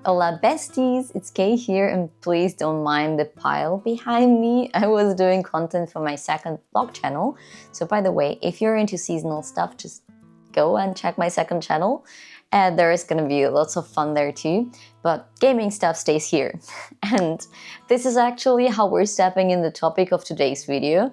Hola besties, it's Kay here, and please don't mind the pile behind me. I was doing content for my second vlog channel. So by the way, if you're into seasonal stuff, just go and check my second channel. And there is gonna be lots of fun there too. But gaming stuff stays here. And this is actually how we're stepping in the topic of today's video.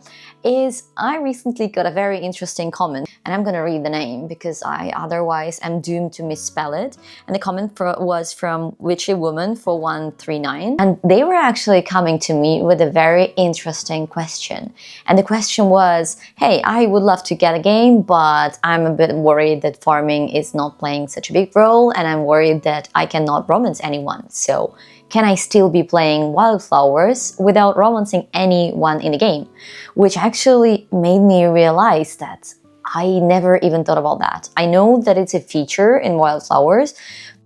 I recently got a very interesting comment, and I'm gonna read the name because I otherwise am doomed to misspell it. And the comment was from Witchy Woman 4139, and they were actually coming to me with a very interesting question. And the question was, hey, I would love to get a game, but I'm a bit worried that farming is not playing such a big role, and I'm worried that I cannot romance anyone. So can I still be playing Wylde Flowers without romancing anyone in the game? Which actually made me realize that I never even thought about that. I know that it's a feature in Wylde Flowers,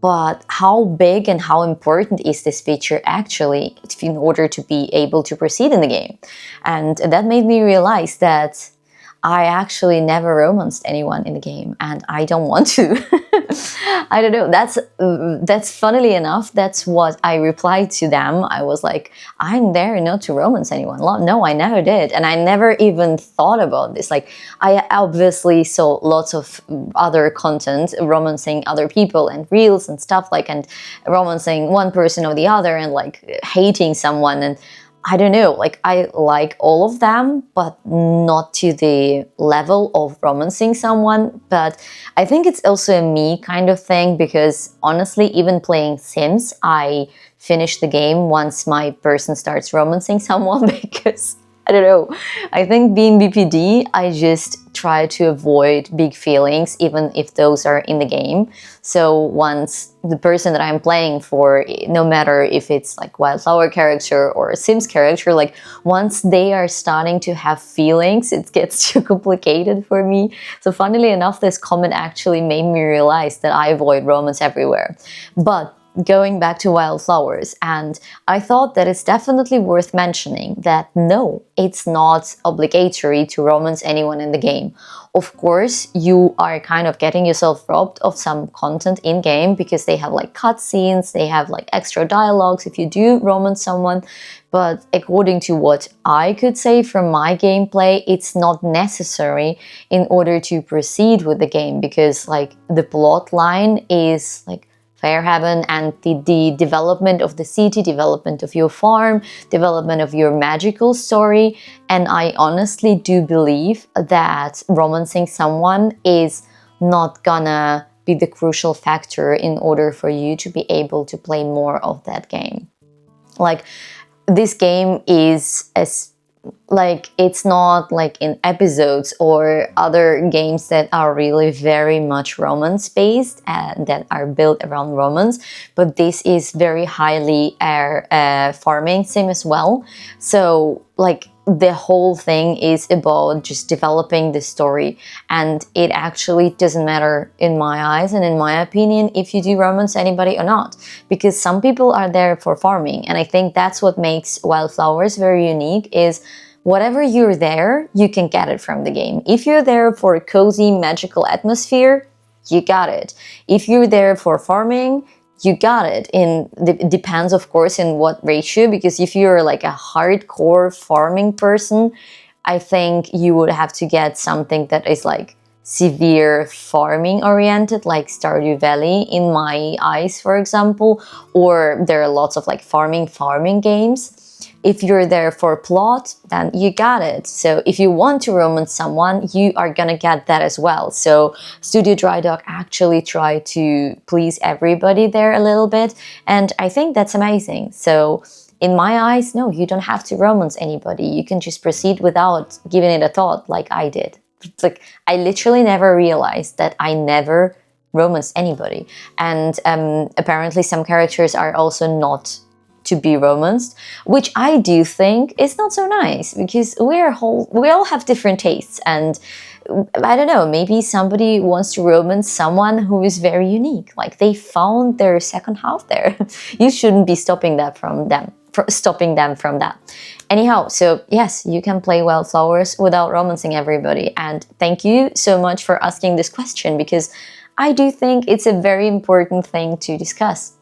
but how big and how important is this feature actually in order to be able to proceed in the game? And that made me realize that I actually never romanced anyone in the game, and I don't want to. I don't know, that's funnily enough, that's what I replied to them. I was like, I'm there not to romance anyone. No, I never did, and I never even thought about this. Like, I obviously saw lots of other content romancing other people and reels and stuff, like, and romancing one person or the other and like hating someone, and I don't know, like, I like all of them, but not to the level of romancing someone. But I think it's also a me kind of thing, because honestly, even playing Sims, I finish the game once my person starts romancing someone because I don't know. I think being BPD, I just try to avoid big feelings, even if those are in the game. So once the person that I'm playing for, no matter if it's like Wildflower character or a Sims character, like once they are starting to have feelings, it gets too complicated for me. So funnily enough, this comment actually made me realize that I avoid romance everywhere. But going back to Wylde Flowers, and I thought that it's definitely worth mentioning that no, it's not obligatory to romance anyone in the game. Of course, you are kind of getting yourself robbed of some content in-game because they have like cutscenes, they have like extra dialogues if you do romance someone. But according to what I could say from my gameplay, it's not necessary in order to proceed with the game, because like the plot line is like Fairhaven, and the development of the city, development of your farm, development of your magical story. And I honestly do believe that romancing someone is not gonna be the crucial factor in order for you to be able to play more of that game. Like, this game is it's not like in episodes or other games that are really very much romance based and that are built around romance, but this is very highly farming sim as well. So like the whole thing is about just developing the story, and it actually doesn't matter in my eyes and in my opinion if you do romance anybody or not, because some people are there for farming. And I think that's what makes Wylde Flowers very unique, is whatever you're there, you can get it from the game. If you're there for a cozy magical atmosphere, you got it. If you're there for farming, you got it. It depends, of course, in what ratio, because if you're like a hardcore farming person, I think you would have to get something that is like severe farming oriented, like Stardew Valley in my eyes, for example, or there are lots of like farming games. If you're there for plot, then you got it. So if you want to romance someone, you are gonna get that as well. So Studio Dry Dog actually tried to please everybody there a little bit, and I think that's amazing. So in my eyes, no, you don't have to romance anybody. You can just proceed without giving it a thought like I did. It's like, I literally never realized that I never romanced anybody. And apparently some characters are also not to be romanced, which I do think is not so nice, because we all have different tastes, and I don't know, maybe somebody wants to romance someone who is very unique, like they found their second half there. You shouldn't be stopping them from that. Anyhow, so yes, you can play Wylde Flowers without romancing everybody, and thank you so much for asking this question, because I do think it's a very important thing to discuss.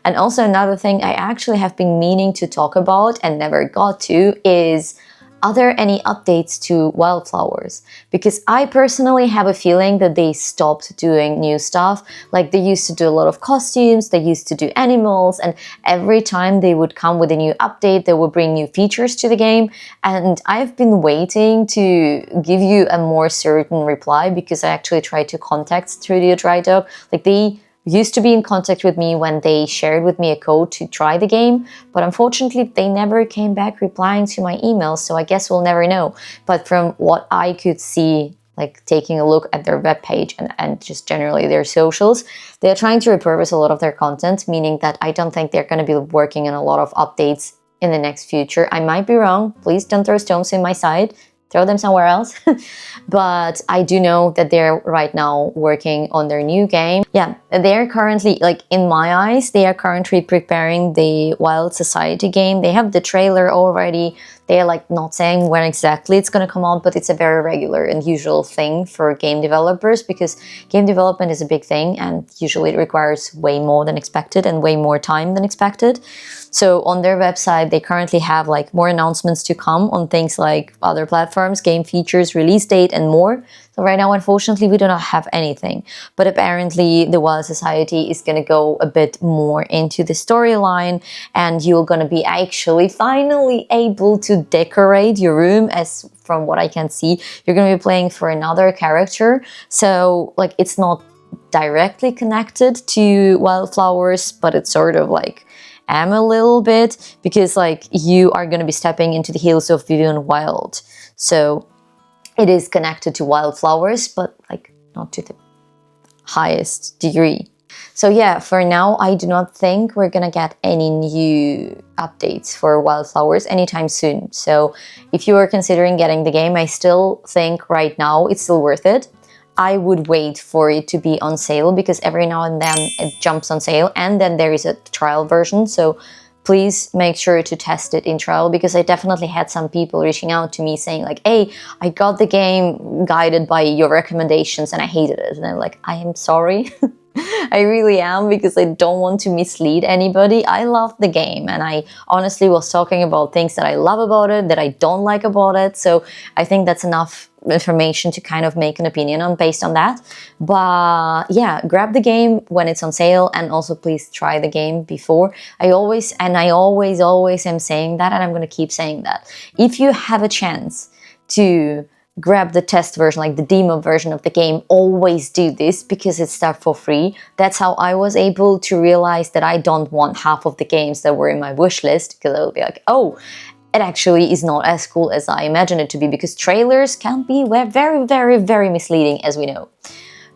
And also another thing I actually have been meaning to talk about and never got to is, are there any updates to Wylde Flowers? Because I personally have a feeling that they stopped doing new stuff. Like, they used to do a lot of costumes, they used to do animals, and every time they would come with a new update, they would bring new features to the game. And I've been waiting to give you a more certain reply, because I actually tried to contact Studio Dry Dog. Like, they used to be in contact with me when they shared with me a code to try the game, but unfortunately they never came back replying to my emails, so I guess we'll never know. But from what I could see, like taking a look at their webpage and just generally their socials, they're trying to repurpose a lot of their content, meaning that I don't think they're going to be working on a lot of updates in the next future. I might be wrong. Please don't throw stones in my side. Throw them somewhere else. But I do know that they're right now working on their new game. Yeah, they're currently, like, in my eyes, they are currently preparing the Wylde Society game. They have the trailer already. They're like not saying when exactly it's going to come out, but it's a very regular and usual thing for game developers, because game development is a big thing and usually it requires way more than expected and way more time than expected. So on their website, they currently have like more announcements to come on things like other platforms, game features, release date, and more. So right now, unfortunately, we do not have anything. But apparently, the Wylde Society is going to go a bit more into the storyline, and you're going to be actually finally able to decorate your room. As from what I can see, you're going to be playing for another character. So, like, it's not directly connected to Wylde Flowers, but it's sort of like a little bit, because like you are going to be stepping into the heels of Vivian Wylde. So it is connected to Wylde Flowers, but like not to the highest degree. So yeah, for now, I do not think we're gonna get any new updates for Wylde Flowers anytime soon. So if you are considering getting the game, I still think right now it's still worth it. I would wait for it to be on sale, because every now and then it jumps on sale, and then there is a trial version. So please make sure to test it in trial, because I definitely had some people reaching out to me saying like, hey, I got the game guided by your recommendations and I hated it. And I'm like, I am sorry. I really am, because I don't want to mislead anybody. I love the game, and I honestly was talking about things that I love about it, that I don't like about it. So I think that's enough information to kind of make an opinion on based on that. But yeah, grab the game when it's on sale, and also please try the game before. I always am saying that, and I'm going to keep saying that. If you have a chance to grab the test version, like the demo version of the game, always do this, because it's there for free. That's how I was able to realize that I don't want half of the games that were in my wish list, because I will be like, oh, it actually is not as cool as I imagined it to be, because trailers can be very, very, very misleading, as we know.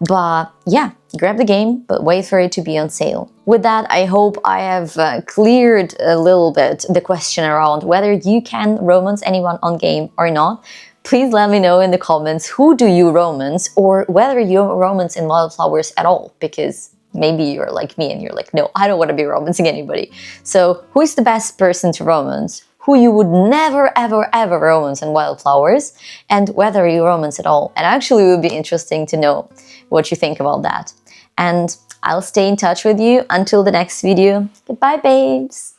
But yeah, grab the game, but wait for it to be on sale. With that, I hope I have cleared a little bit the question around whether you can romance anyone on game or not. Please let me know in the comments, who do you romance, or whether you romance in Wylde Flowers at all, because maybe you're like me and you're like, no, I don't want to be romancing anybody. So who is the best person to romance? Who you would never, ever, ever romance in Wylde Flowers, and whether you romance at all. And actually, it would be interesting to know what you think about that. And I'll stay in touch with you until the next video. Goodbye, babes!